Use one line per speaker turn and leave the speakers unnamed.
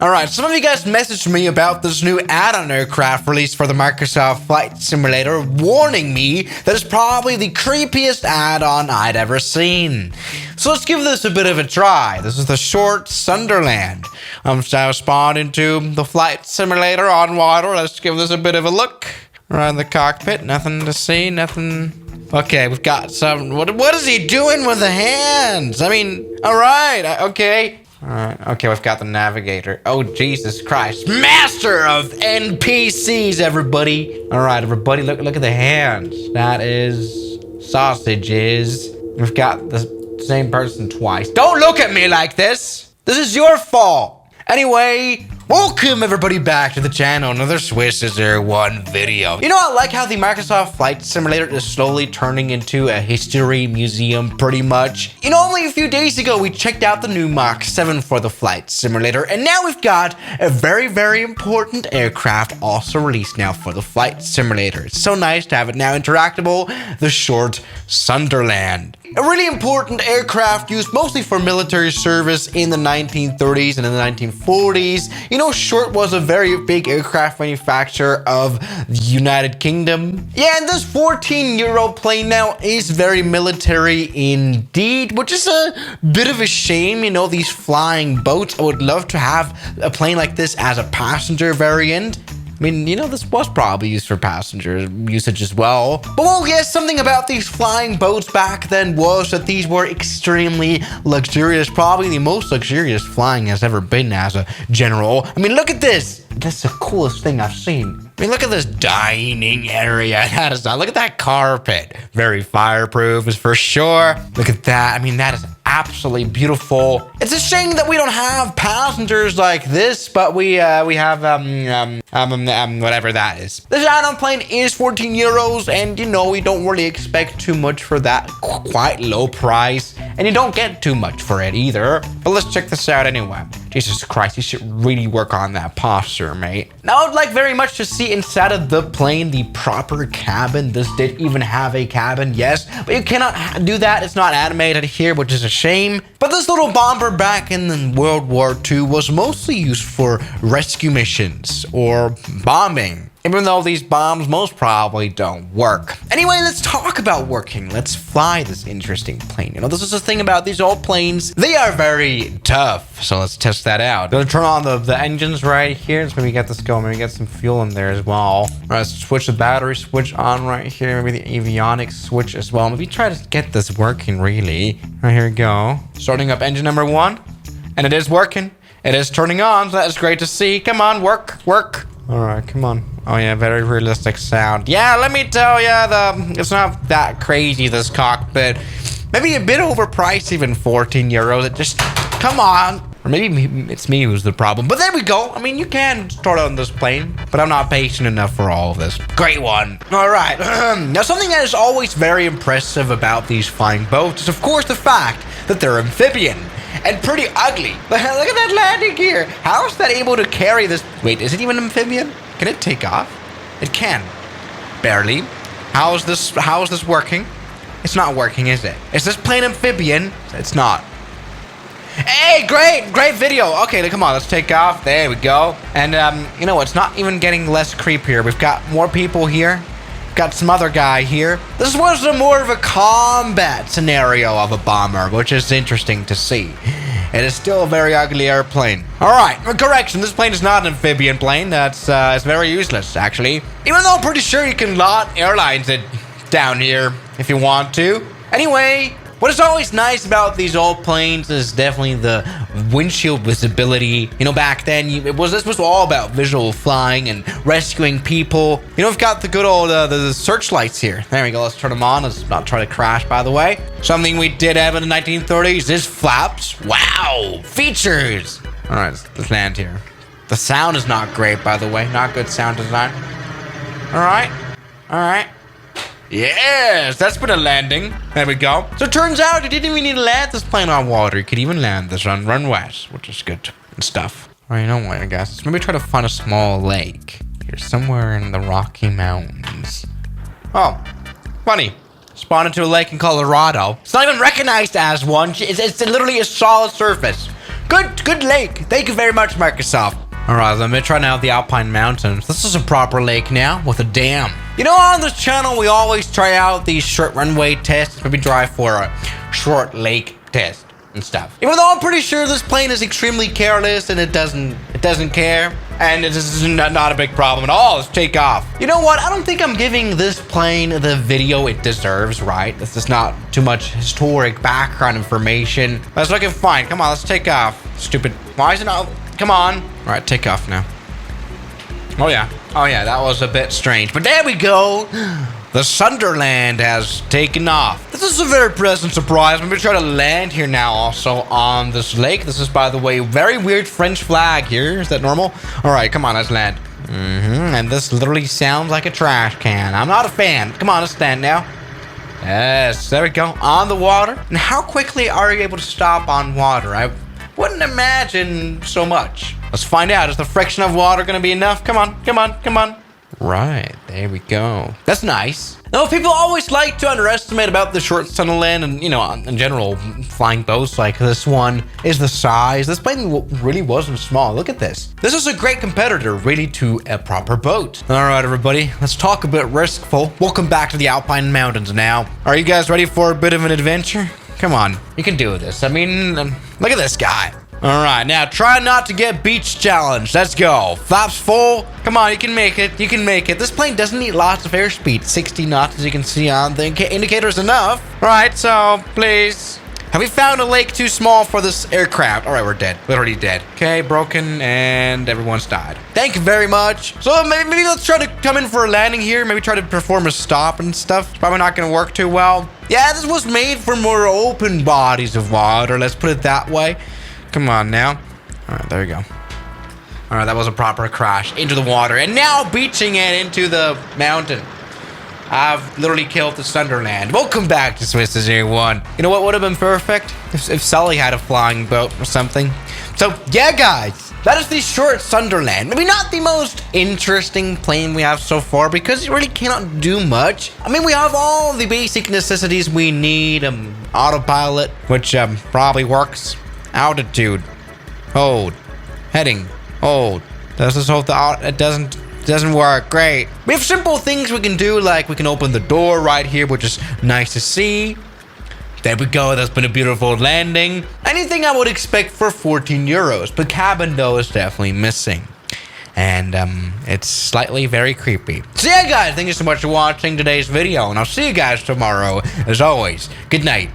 Alright, some of you guys messaged me about this new add-on aircraft released for the Microsoft Flight Simulator, warning me that it's probably the creepiest add-on I'd ever seen. So let's give this a bit of a try. This is the short Sunderland. I'm now spawned into the Flight Simulator on water. Let's give this a bit of a look. Around the cockpit, nothing to see, nothing. Okay, we've got some. What is he doing with the hands? I mean, alright, okay. Alright, okay, we've got the navigator. Oh, Jesus Christ. Master of NPCs, everybody. Alright, everybody, look at the hands. That is sausages. We've got the same person twice. Don't look at me like this. This is your fault. Anyway, welcome everybody back to the channel. Another Swiss Scissor one video. You know, I like how the Microsoft Flight Simulator is slowly turning into a history museum, pretty much. You know, only a few days ago, we checked out the new Mach 7 for the Flight Simulator, and now we've got a very, very important aircraft also released now for the Flight Simulator. It's so nice to have it now interactable, the short Sunderland. A really important aircraft used mostly for military service in the 1930s and in the 1940s. You know, Short was a very big aircraft manufacturer of the United Kingdom. Yeah, and this 14-year-old plane now is very military indeed, which is a bit of a shame. You know, these flying boats. I would love to have a plane like this as a passenger variant. I mean, you know, this was probably used for passenger usage as well. But well, yes, something about these flying boats back then was that these were extremely luxurious. Probably the most luxurious flying has ever been as a general. I mean, look at this. That's the coolest thing I've seen. I mean, look at this dining area. That is not. Look at that carpet. Very fireproof is for sure. Look at that. I mean, that is absolutely beautiful. It's a shame that we don't have passengers like this, but we have whatever that is. This add-on plane is 14 euros, and you know, we don't really expect too much for that quite low price, and you don't get too much for it either. But let's check this out anyway. Jesus Christ, you should really work on that posture, mate. Now, I'd like very much to see inside of the plane the proper cabin. This did even have a cabin, yes, but you cannot do that. It's not animated here, which is a shame. But this little bomber back in World War II was mostly used for rescue missions or bombing. Even though these bombs most probably don't work. Anyway, let's talk about working. Let's fly this interesting plane. You know, this is the thing about these old planes. They are very tough. So let's test that out. Gonna turn on the engines right here. Let's maybe get this going. Maybe get some fuel in there as well. All right, let's switch the battery switch on right here. Maybe the avionics switch as well. Maybe try to get this working really. All right, here we go. Starting up engine number 1. And it is working. It is turning on. So that is great to see. Come on, work. All right, come on. Oh yeah, very realistic sound. Yeah, let me tell ya, it's not that crazy, this cockpit. Maybe a bit overpriced, even 14 euros. It just, come on. Or maybe it's me who's the problem. But there we go. I mean, you can start on this plane, but I'm not patient enough for all of this. Great one. All right. Now, something that is always very impressive about these flying boats is, of course, the fact that they're amphibian. And pretty ugly. Look at that landing gear. How is that able to carry this? Wait, is it even amphibian? Can it take off? It can. Barely. How is this working? It's not working, is it? Is this plane amphibian? It's not. Hey, great video. Okay, come on, let's take off. There we go. And you know, it's not even getting less creepier. We've got more people here. Got some other guy here. This was more of a combat scenario of a bomber, which is interesting to see. It is still a very ugly airplane. All right, correction. This plane is not an amphibian plane. That's it's very useless, actually. Even though I'm pretty sure you can lot airlines it down here if you want to. Anyway, what is always nice about these old planes is definitely the windshield visibility. You know, back then, this was all about visual flying and rescuing people. You know, we've got the good old the searchlights here. There we go. Let's turn them on. Let's not try to crash, by the way. Something we did have in the 1930s is flaps. Wow, features. All right, let's land here. The sound is not great, by the way. Not good sound design. All right. Yes, that's been a landing. There we go. So it turns out you didn't even need to land this plane on water. You could even land this on runways, which is good and stuff. All right, you know what, I guess. Let's maybe try to find a small lake here somewhere in the Rocky Mountains. Oh, funny. Spawned into a lake in Colorado. It's not even recognized as one. It's literally a solid surface. Good lake. Thank you very much, Microsoft. All right, let me try now the Alpine Mountains. This is a proper lake now with a dam. You know, on this channel, we always try out these short runway tests. Maybe try for a short lake test and stuff. Even though I'm pretty sure this plane is extremely careless and it doesn't care. And it is not a big problem at all. Let's take off. You know what? I don't think I'm giving this plane the video it deserves, right? This is not too much historic background information. But it's looking fine. Come on, let's take off. Stupid. Why is it not? Come on. All right, take off now. Oh yeah, that was a bit strange. But there we go. The Sunderland has taken off. This is a very pleasant surprise. I'm gonna try to land here now also on this lake. This is, by the way, very weird French flag here. Is that normal? All right, come on, let's land. And this literally sounds like a trash can. I'm not a fan. Come on, let's land now. Yes, there we go, on the water. And how quickly are you able to stop on water? I wouldn't imagine so much. Let's find out. Is the friction of water gonna be enough? Come on, come on, come on. Right, there we go. That's nice. Now, people always like to underestimate about the short Sunderland and, you know, in general, flying boats like this one is the size. This plane really wasn't small. Look at this. This is a great competitor, really, to a proper boat. All right, everybody, let's talk a bit riskful. Welcome back to the Alpine Mountains now. Are you guys ready for a bit of an adventure? Come on, you can do this. I mean, look at this guy. All right, now try not to get beach challenged. Let's go. Flaps full. Come on, you can make it. You can make it. This plane doesn't need lots of airspeed. 60 knots, as you can see on the indicators, enough. All right, so please. Have we found a lake too small for this aircraft? All right, we're dead. Literally dead. Okay, broken, and everyone's died. Thank you very much. So maybe let's try to come in for a landing here. Maybe try to perform a stop and stuff. It's probably not going to work too well. Yeah, this was made for more open bodies of water. Let's put it that way. Come on now. All right, there we go. All right, that was a proper crash into the water. And now beaching it into the mountain. I've literally killed the Sunderland. Welcome back to Swiss Zero One. You know what would have been perfect? If Sully had a flying boat or something. So, yeah, guys. That is the short Sunderland. Maybe not the most interesting plane we have so far because it really cannot do much. I mean, we have all the basic necessities we need. Autopilot, which probably works. Altitude, hold, heading, hold. Does this hold it doesn't work. Great. We have simple things we can do, like we can open the door right here, which is nice to see. There we go. That's been a beautiful landing. Anything I would expect for 14 euros, but cabin though is definitely missing. And it's slightly very creepy. So yeah, guys, thank you so much for watching today's video, and I'll see you guys tomorrow. As always, good night.